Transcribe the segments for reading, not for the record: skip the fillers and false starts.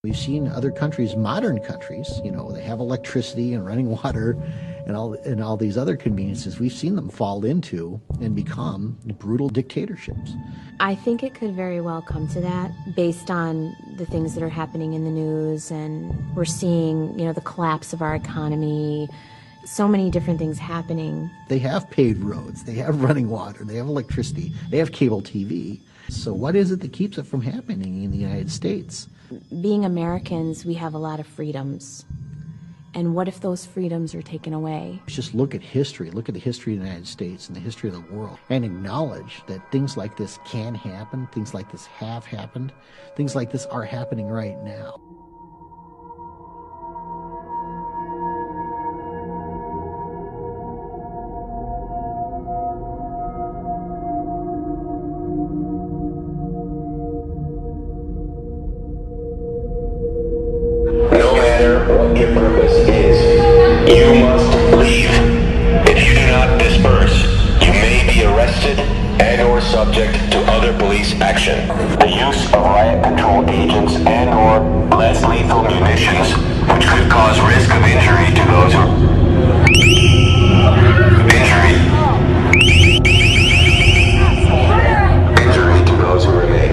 We've seen other countries, modern countries, they have electricity and running water and all these other conveniences. We've seen them fall into and become brutal dictatorships. I think it could very well come to that based on the things that are happening in the news, and we're seeing, the collapse of our economy, so many different things happening. They have paved roads, they have running water, they have electricity, they have cable TV. So what is it that keeps it from happening in the United States? Being Americans, we have a lot of freedoms. And what if those freedoms are taken away? Just look at history, look at the history of the United States and the history of the world, and acknowledge that things like this can happen, things like this have happened, things like this are happening right now. No matter what your purpose is, you must leave. If you do not disperse, you may be arrested and/or subject to other police action. The use of riot control agents and/or less lethal munitions, which could cause risk of injury to those who remain.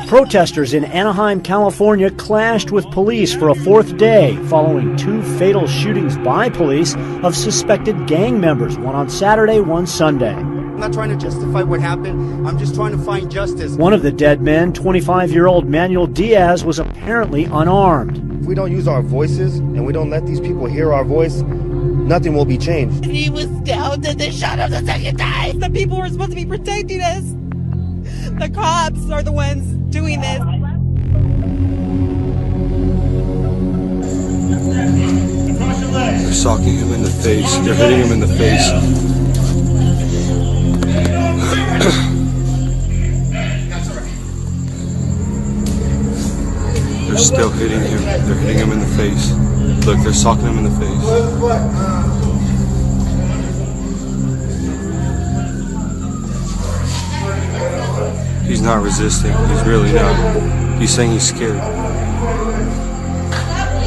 Protesters in Anaheim, California clashed with police for a fourth day following two fatal shootings by police of suspected gang members, one on Saturday, one Sunday. I'm not trying to justify what happened. I'm just trying to find justice. One of the dead men, 25-year-old Manuel Diaz, was apparently unarmed. If we don't use our voices and we don't let these people hear our voice, nothing will be changed. He was down and they shot him the second time. The people who are supposed to be protecting us, the cops, are the ones doing this. They're socking him in the face. They're hitting him in the face. They're still hitting him. They're hitting him in the face. Look, they're socking him in the face. He's not resisting. He's really not. He's saying he's scared. And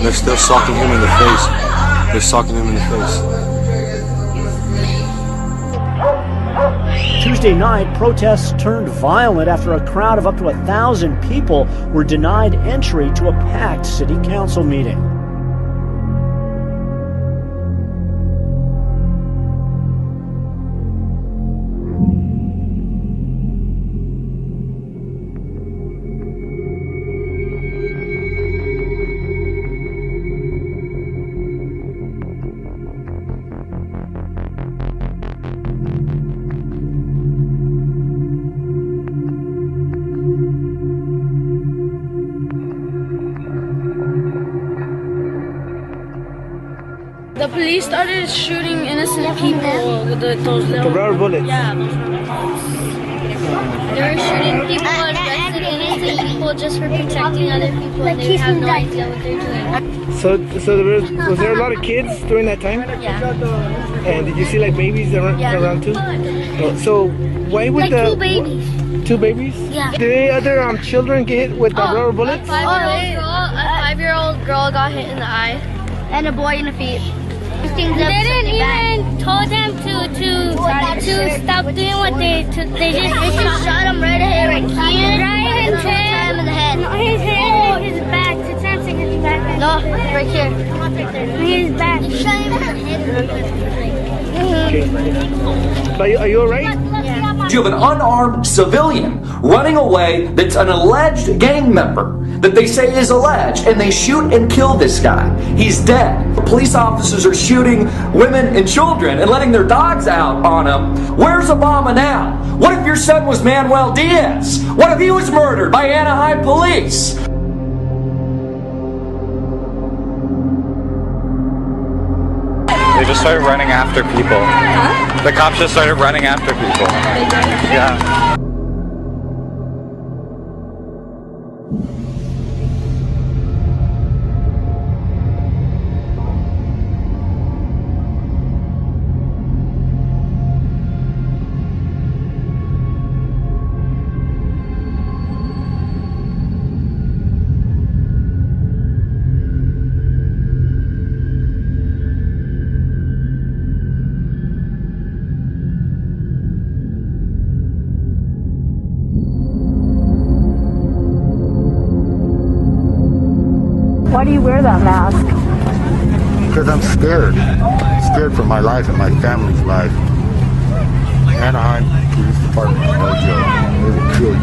they're still socking him in the face. They're socking him in the face. Tuesday night, protests turned violent after a crowd of up to 1,000 people were denied entry to a packed city council meeting. The police started shooting innocent people with those little... The rubber bullets. Yeah, those rubber bullets. They were shooting people, arresting innocent people just for protecting other people, and they have no idea what they're doing. So was there a lot of kids during that time? Yeah. And did you see like babies around too? So why would like two babies. Two babies? Yeah. Did any other children get hit with the rubber bullets? A 5-year-old girl got hit in the eye. And a boy in the feet. They didn't even told them to stop doing what they just shot him right ahead, right here. Right in his head. In the head. No, his head, his back. To Samson, his back. No, right here. His back. You shot him in the head. Okay. Are you alright? Yeah. You have an unarmed civilian running away that's an alleged gang member that they say is alleged, and they shoot and kill this guy. He's dead. Police officers are shooting women and children and letting their dogs out on him. Where's Obama now? What if your son was Manuel Diaz? What if he was murdered by Anaheim police? just started running after people. Huh? The cops just started running after people. Yeah. Why do you wear that mask? Because I'm scared. Scared for my life and my family's life. Anaheim Police Department, no joke. They will kill you.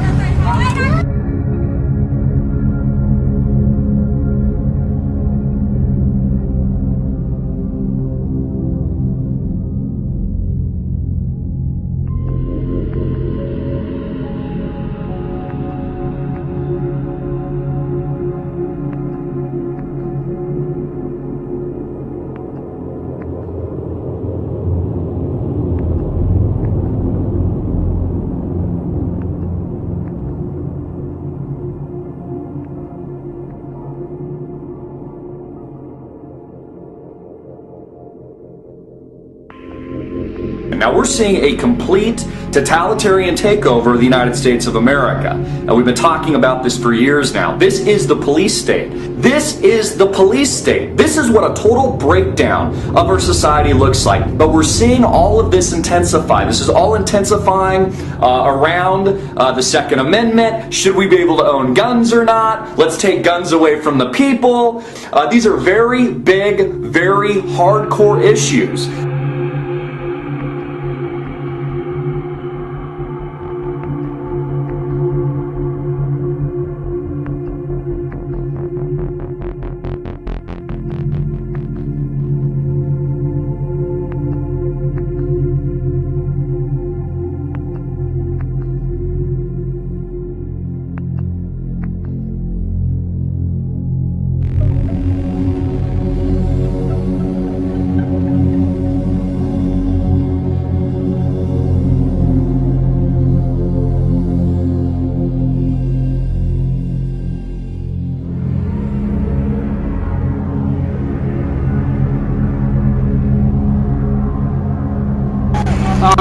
Now we're seeing a complete totalitarian takeover of the United States of America. And we've been talking about this for years now. This is the police state. This is the police state. This is what a total breakdown of our society looks like. But we're seeing all of this intensify. This is all intensifying around the Second Amendment. Should we be able to own guns or not? Let's take guns away from the people. These are very big, very hardcore issues.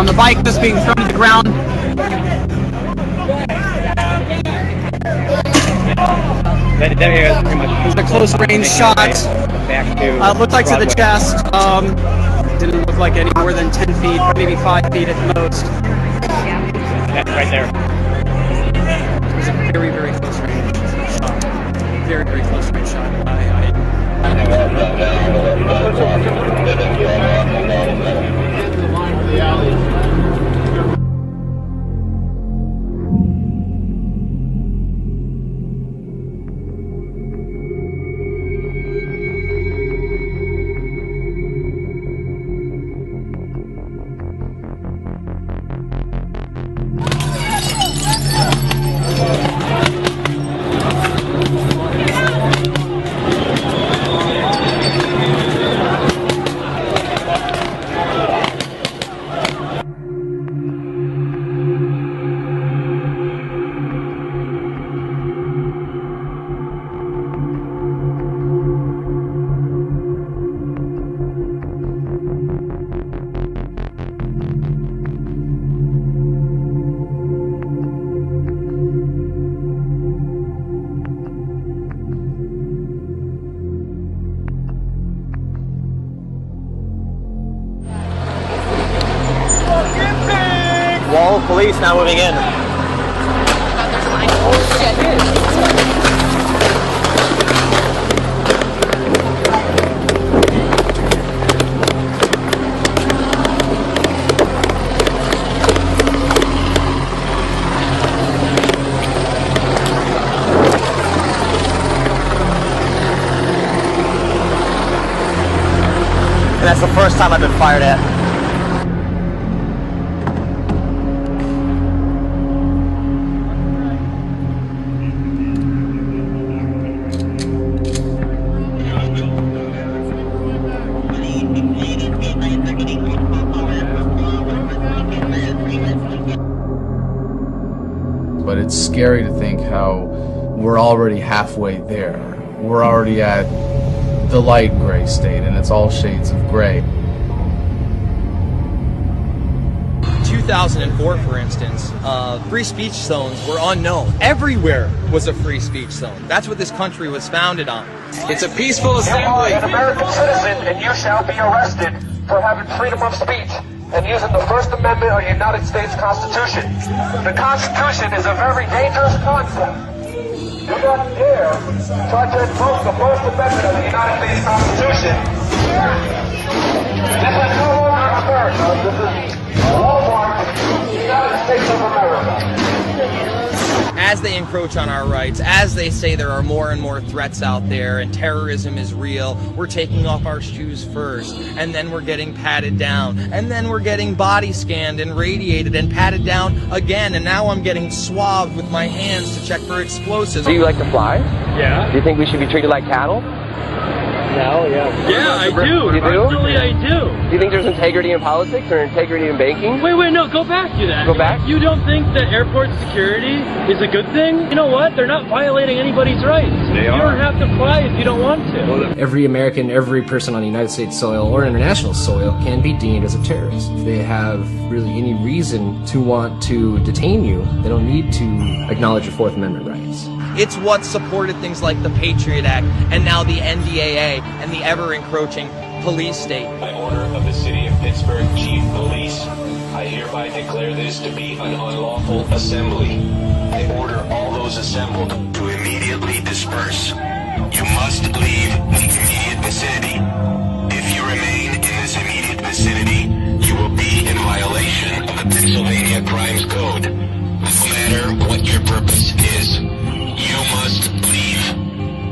The bike just being thrown to the ground. It was a close range shot. Looked like to the chest. Didn't look like any more than 10 feet, maybe 5 feet at the most. Right there. It was a very, very close range shot. Very, very close range shot. Wall of police now moving in. Oh shit. And that's the first time I've been fired at. scary to think how we're already halfway there. We're already at the light gray state, and it's all shades of gray. 2004, for instance, free speech zones were unknown. Everywhere was a free speech zone. That's what this country was founded on. It's a peaceful assembly. You are an American citizen, and you shall be arrested for having freedom of speech and using the First Amendment of the United States Constitution. The Constitution is a very dangerous concept. Do not dare try to invoke the First Amendment of the United States Constitution. This is no longer America. This is Walmart, United States of America. As they encroach on our rights, as they say there are more and more threats out there and terrorism is real, we're taking off our shoes first, and then we're getting patted down, and then we're getting body scanned and radiated and patted down again, and now I'm getting swabbed with my hands to check for explosives. Do you like to fly? Yeah. Do you think we should be treated like cattle? No, yeah. Yeah, I do. You do? Absolutely, I do. Do you think there's integrity in politics or integrity in banking? Wait, no, go back to that. Go back? You don't think that airport security is a good thing? You know what? They're not violating anybody's rights. They You are. don't have to fly if you don't want to. Every American, every person on United States soil or international soil can be deemed as a terrorist. If they have really any reason to want to detain you, they don't need to acknowledge your Fourth Amendment rights. It's what supported things like the Patriot Act and now the NDAA and the ever-encroaching police state. By order of the City of Pittsburgh Chief Police, I hereby declare this to be an unlawful assembly. I order all those assembled to immediately disperse. You must leave the immediate vicinity. If you remain in this immediate vicinity, you will be in violation of the Pennsylvania Crimes Code. No matter what your purpose is, you must leave.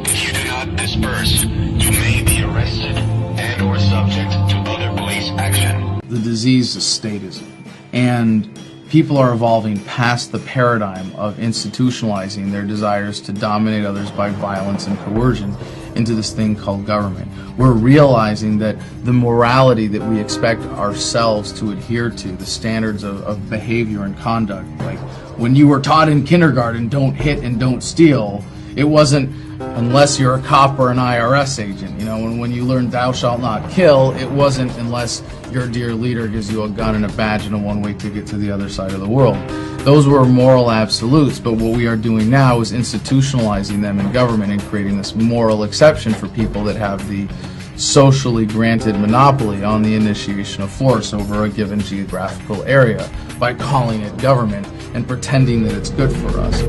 If you do not disperse, you may be arrested and or subject to other police action. The disease is statism, and people are evolving past the paradigm of institutionalizing their desires to dominate others by violence and coercion into this thing called government. We're realizing that the morality that we expect ourselves to adhere to, the standards of behavior and conduct, like when you were taught in kindergarten, don't hit and don't steal, it wasn't unless you're a cop or an IRS agent. You know, when you learned thou shalt not kill, it wasn't unless your dear leader gives you a gun and a badge and a one-way ticket to the other side of the world. Those were moral absolutes, but what we are doing now is institutionalizing them in government and creating this moral exception for people that have the socially granted monopoly on the initiation of force over a given geographical area by calling it government and pretending that it's good for us.